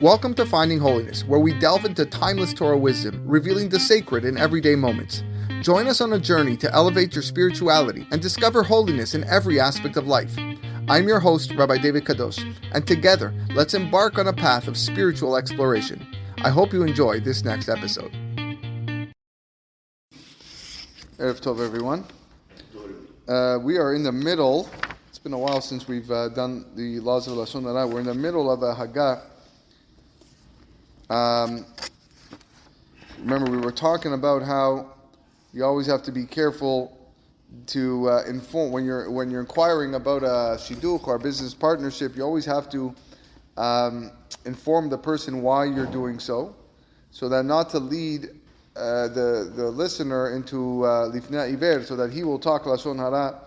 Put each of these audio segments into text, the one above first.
Welcome to Finding Holiness, where we delve into timeless Torah wisdom, revealing the sacred in everyday moments. Join us on a journey to elevate your spirituality and discover holiness in every aspect of life. I'm your host, Rabbi David Kadosh, and together, let's embark on a path of spiritual exploration. I hope you enjoy this next episode. Erev Tov, everyone. We are in the middle. It's been a while since we've done the laws of Lashon Hara. We're in the middle of a Hagah. Remember, we were talking about how you always have to be careful to inform when you're inquiring about a shidduch or a business partnership. You always have to inform the person why you're doing so that not to lead the listener into lifnei iver, so that he will talk Lashon Hara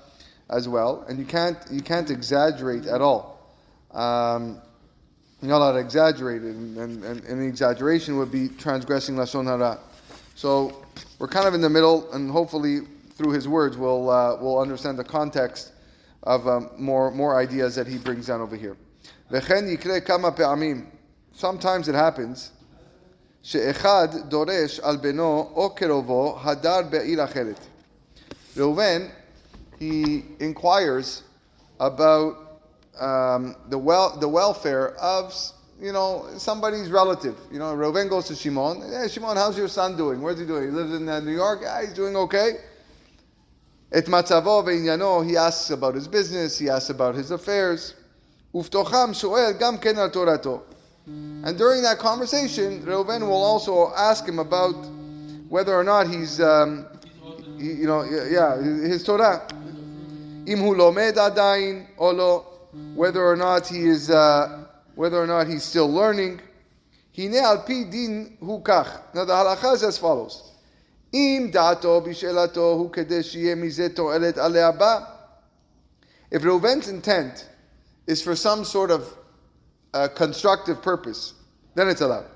as well. And you can't exaggerate at all. You're not allowed to exaggerate it, and any exaggeration would be transgressing Lashon Hara. So we're kind of in the middle, and hopefully through his words we'll understand the context of more ideas that he brings down over here. V'chen yikre kama pe'amim. Sometimes it happens she'echad doresh al beno o kerovo hadar be'ir acheret. Reuven, he inquires about the welfare of somebody's relative. Reuven goes to Shimon. Hey, Shimon, how's your son doing? Where's he doing? He lives in New York. Yeah, he's doing okay. Et matzavo ve'inyano, he asks about his business. He asks about his affairs. Uftocham shoel gam ken al torato. And during that conversation, Reuven will also ask him about whether or not he's, his Torah. Im hu lomed adayin olo, whether or not he's still learning. Hine al pi din hu kach. Now the halacha is as follows: Im dato bishelato hu kedei sheyeh mizeh to'elet alei haba. If Reuven's intent is for some sort of constructive purpose, then it's allowed.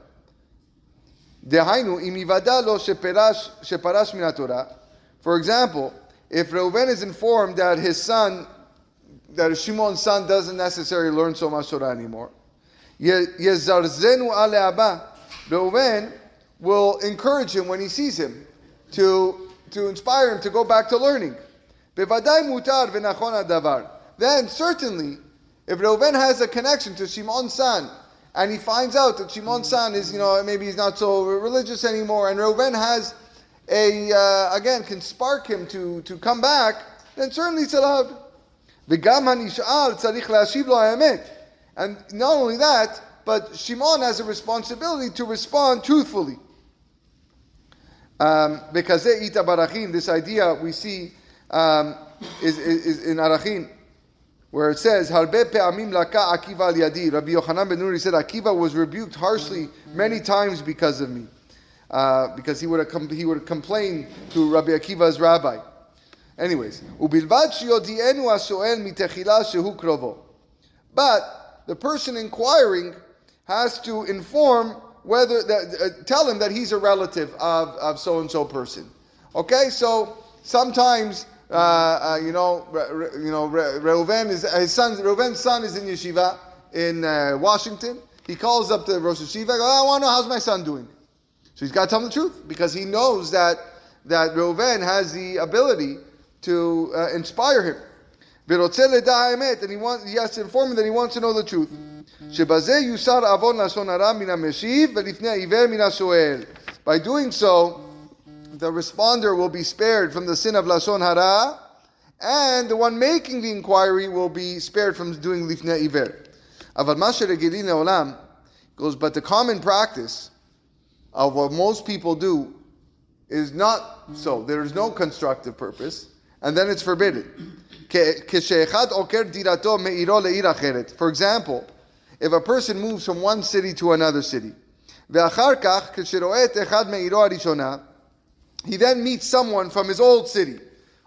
Dehainu im ivada lo sheparash min haTorah. For example, if Reuven is informed that Shimon's son doesn't necessarily learn so much Torah anymore, yezarzenu alei haba. Reuven will encourage him when he sees him to inspire him to go back to learning. Bevadai mutar v'nachon hadavar. Then certainly, if Reuven has a connection to Shimon's son, and he finds out that Shimon's son is, maybe he's not so religious anymore, and Reuven has can spark him to come back, then certainly it's allowed. V'gam hanish'al tzarich le'ashiv lo ha'emet. And not only that, but Shimon has a responsibility to respond truthfully. Because ita barachin, this idea we see is in Arachin, where it says, Harbe pe'amim laka Akiva al yadi. Rabbi Yochanan ben Nuri said, Akiva was rebuked harshly many times because of me. Because he would complain to Rabbi Akiva's rabbi. Anyways, ubilvad sheyodienu hashoel mitechila shehu krovo. But the person inquiring has to inform tell him that he's a relative of so and so person. Okay, so sometimes Reuven's son is in yeshiva in Washington. He calls up the Rosh Yeshiva. I want to know how's my son doing. So he's got to tell him the truth, because he knows that Reuven has the ability to inspire him. And he has to inform him that he wants to know the truth. By doing so, the responder will be spared from the sin of Lashon Hara, and the one making the inquiry will be spared from doing lifnei iver. But the common practice of what most people do is not so. There is no constructive purpose, and then it's forbidden. For example, if a person moves from one city to another city, he then meets someone from his old city.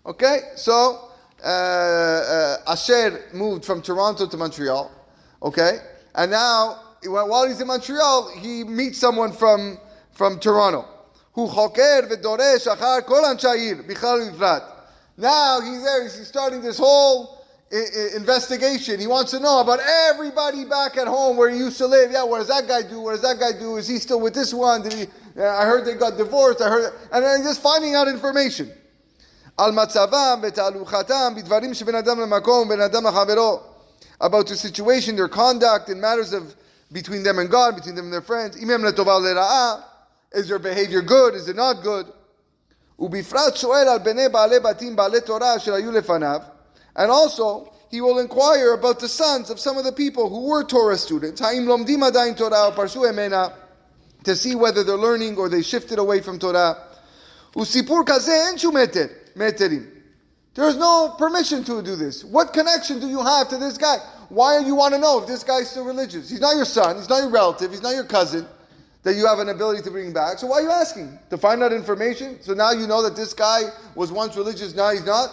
Okay, so Asher moved from Toronto to Montreal. Okay, and now while he's in Montreal, he meets someone from Toronto. Now he's there. He's starting this whole investigation. He wants to know about everybody back at home where he used to live. Yeah, what does that guy do? What does that guy do? Is he still with this one? I heard they got divorced. And then just finding out information. Al matzavam v'ta'aluchatam b'dvarim sheben adam lemakom ben adam lachavero, about the situation, their conduct in matters of between them and God, between them and their friends. Imem letova lera'ah, is their behavior good? Is it not good? Ubifrat shoel al bnei ba'alei batim ba'alei Torah asher hayu lefanav. And also, he will inquire about the sons of some of the people who were Torah students, Ha'im lomdim adayin Torah parshu emena, to see whether they're learning or they shifted away from Torah. Usipur kazeh en shu meterim. There is no permission to do this. What connection do you have to this guy? Why do you want to know if this guy is still religious? He's not your son, he's not your relative, he's not your cousin that you have an ability to bring back. So why are you asking? To find out information? So now you know that this guy was once religious, now he's not?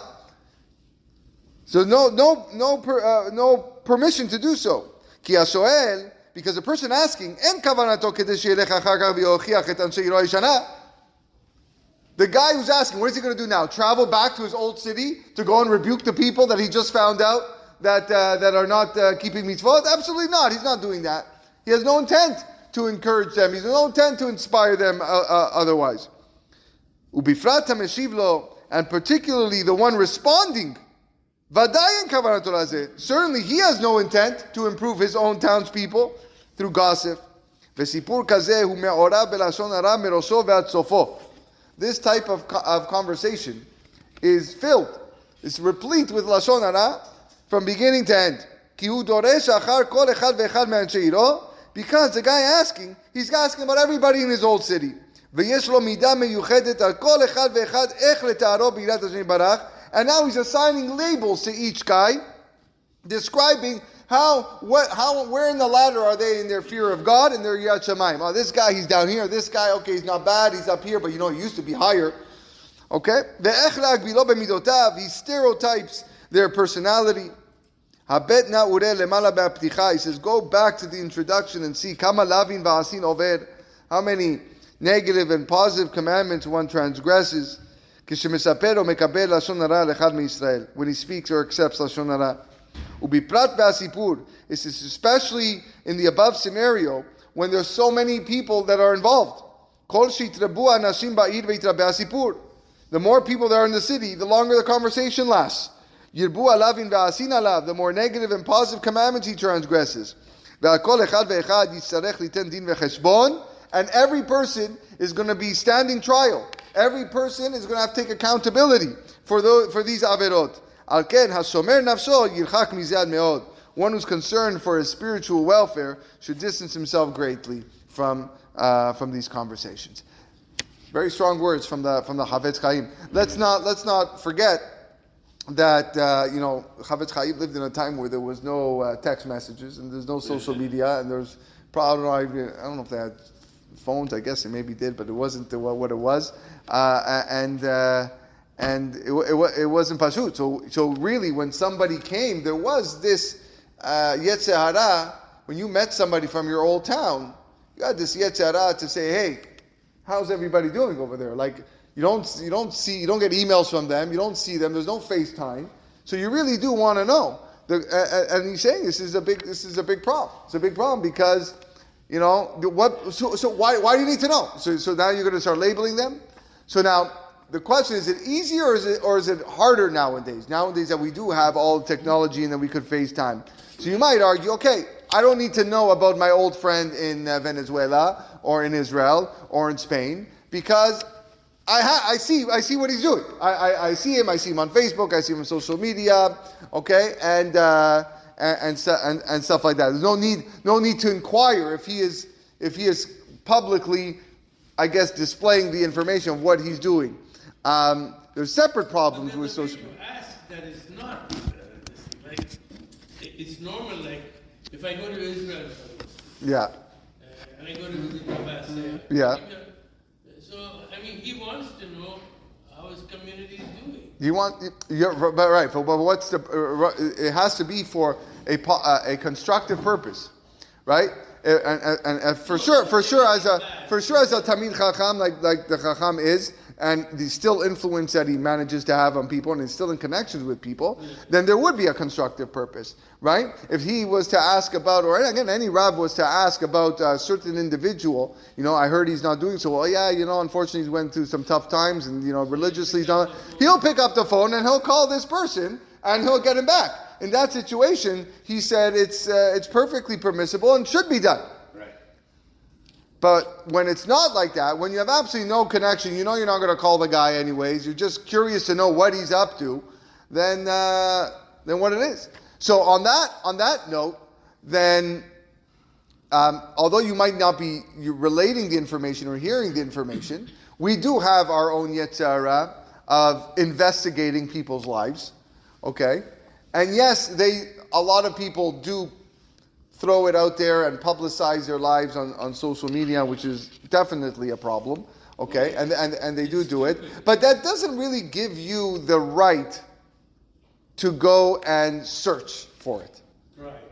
So no permission to do so. Ki hashoel, because the person asking, en kavanato kedei she'elech achar kach v'yochiach et anshe yiro yishana. The guy who's asking, what is he going to do now? Travel back to his old city to go and rebuke the people that he just found out that are not keeping mitzvot? Absolutely not. He's not doing that. He has no intent to encourage them. He has no intent to inspire them otherwise. Ubifrat hameshiv lo, and particularly the one responding, certainly he has no intent to improve his own townspeople through gossip. This type of conversation is filled, it's replete with Lashon Hara from beginning to end. Because the guy asking, he's asking about everybody in his old city. And now he's assigning labels to each guy, describing where in the ladder are they in their fear of God and their Yirat Shamayim. Oh, this guy, he's down here. This guy, okay, he's not bad. He's up here, but he used to be higher. Okay? He stereotypes their personality. He says, go back to the introduction and see how many negative and positive commandments one transgresses. When he speaks or accepts Lashon Hara. This is especially in the above scenario when there's so many people that are involved. The more people that are in the city, the longer the conversation lasts. The more negative and positive commandments he transgresses. And every person is going to be standing trial. Every person is going to have to take accountability for these averot. One who's concerned for his spiritual welfare should distance himself greatly from these conversations. Very strong words from the Chavetz Chaim. Let's not forget that Chavetz Chaim lived in a time where there was no text messages and there's no social media and there's probably I don't know if they had phones. I guess they maybe did, but it wasn't what it was. And it wasn't pashut. So really, when somebody came, there was this yetzer hara. When you met somebody from your old town, you had this yetzer hara to say, "Hey, how's everybody doing over there?" Like you don't get emails from them, you don't see them. There's no FaceTime, so you really do want to know. And he's saying this is a big problem. It's a big problem because what. So why do you need to know? So now you're going to start labeling them. So now the question is it easier or is it harder nowadays? Nowadays that we do have all the technology and that we could FaceTime. So you might argue, okay, I don't need to know about my old friend in Venezuela or in Israel or in Spain because I see what he's doing. I see him on Facebook. I see him on social media. Okay, and stuff like that. There's no need to inquire if he is publicly, I guess, displaying the information of what he's doing. There's separate problems with social media. Ask that is not like it's normal. Like if I go to Israel, yeah, and I go to visit Abbas, yeah. So I mean, he wants to know how his community is doing. But what's it has to be for a constructive purpose, right? And for sure as a Tamid Chacham like the Chacham is, and the still influence that he manages to have on people, and he's still in connections with people, then there would be a constructive purpose, right? If he was to ask about, or again, any Rav was to ask about a certain individual, I heard he's not doing so well. Yeah, unfortunately he's went through some tough times, and religiously he's not. He'll pick up the phone and he'll call this person and he'll get him back. In that situation, he said it's perfectly permissible and should be done. But when it's not like that, when you have absolutely no connection, you're not going to call the guy anyways, you're just curious to know what he's up to, then what it is. So on that note, then although you might not be relating the information or hearing the information, we do have our own Yetzirah of investigating people's lives, okay? And yes, a lot of people do throw it out there and publicize their lives on social media, which is definitely a problem, okay? And they do it. But that doesn't really give you the right to go and search for it.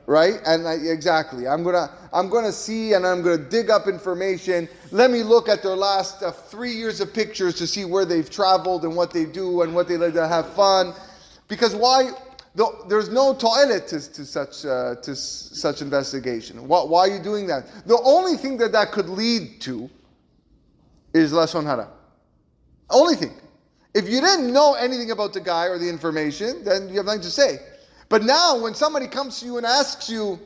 Right? And exactly. I'm gonna see and I'm gonna dig up information. Let me look at their last 3 years of pictures to see where they've traveled and what they do and what they like to have fun. Because why? There's no toilet to such investigation. Why are you doing that? The only thing that could lead to is Lashon Hara. Only thing. If you didn't know anything about the guy or the information, then you have nothing to say. But now, when somebody comes to you and asks you,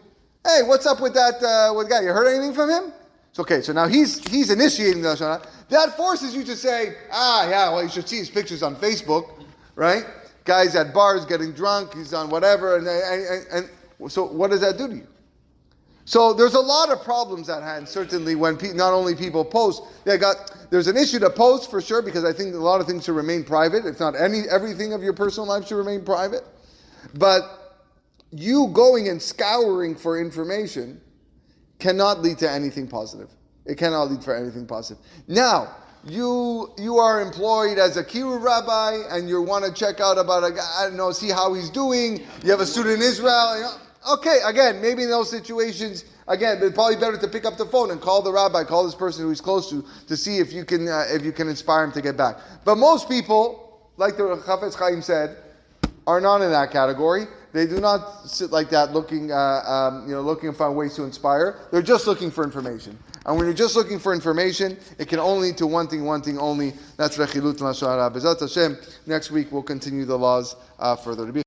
"Hey, what's up with that guy? You heard anything from him?" It's okay. So now he's initiating the Lashon Hara. That forces you to say, you should see his pictures on Facebook, right? Guys at bars getting drunk, he's on whatever, and so what does that do to you? So there's a lot of problems at hand, certainly, when not only people post, there's an issue to post for sure, because I think a lot of things should remain private. If not everything of your personal life should remain private. But you going and scouring for information cannot lead to anything positive. It cannot lead for anything positive. Now, you are employed as a kiruv rabbi, and you want to check out about a guy, see how he's doing. You have a student in Israel. Okay, again, maybe in those situations, it's probably better to pick up the phone and call the rabbi, call this person who he's close to see if you can inspire him to get back. But most people, like the Chafetz Chaim said, are not in that category. They do not sit like that looking to find ways to inspire. They're just looking for information. And when you're just looking for information, it can only lead to one thing only. That's Rechilut Lashon Hara. B'ezrat Hashem, next week we'll continue the laws further.